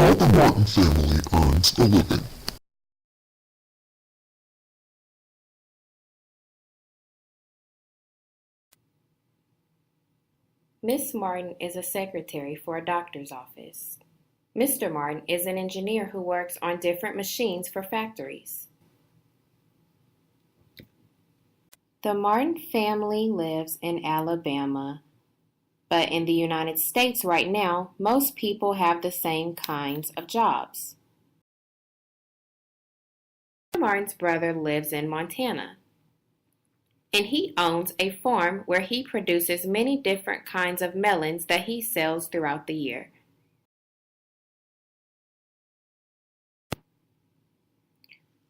How the Martin family earns a living. Miss Martin is a secretary for a doctor's office. Mr. Martin is an engineer who works on different machines for factories. The Martin family lives in Alabama, but in the United States right now, most people have the same kinds of jobs. Mr. Martin's brother lives in Montana, and he owns a farm where he produces many different kinds of melons that he sells throughout the year.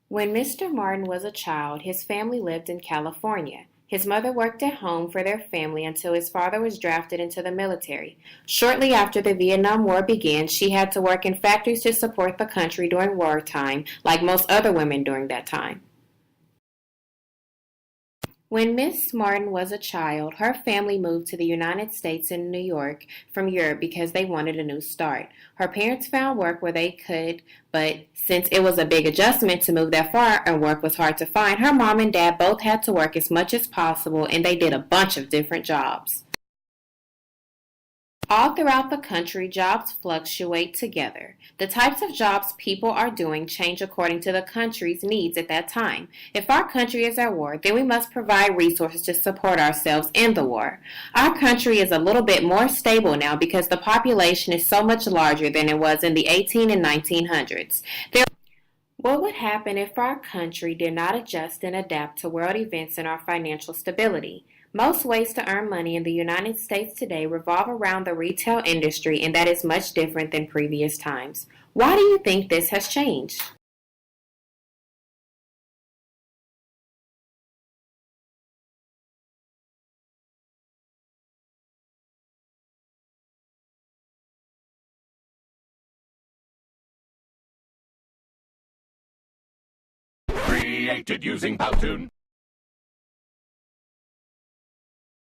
When Mr. Martin was a child, his family lived in California. His mother worked at home for their family until his father was drafted into the military. Shortly after the Vietnam War began, she had to work in factories to support the country during wartime, like most other women during that time. When Miss Martin was a child, her family moved to the United States and New York from Europe because they wanted a new start. Her parents found work where they could, but since it was a big adjustment to move that far and work was hard to find, her mom and dad both had to work as much as possible and they did a bunch of different jobs. All throughout the country, jobs fluctuate together. The types of jobs people are doing change according to the country's needs at that time. If our country is at war, then we must provide resources to support ourselves in the war. Our country is a little bit more stable now because the population is so much larger than it was in the 18 and 1900s. What would happen if our country did not adjust and adapt to world events and our financial stability? Most ways to earn money in the United States today revolve around the retail industry, and that is much different than previous times. Why do you think this has changed? Created using Powtoon.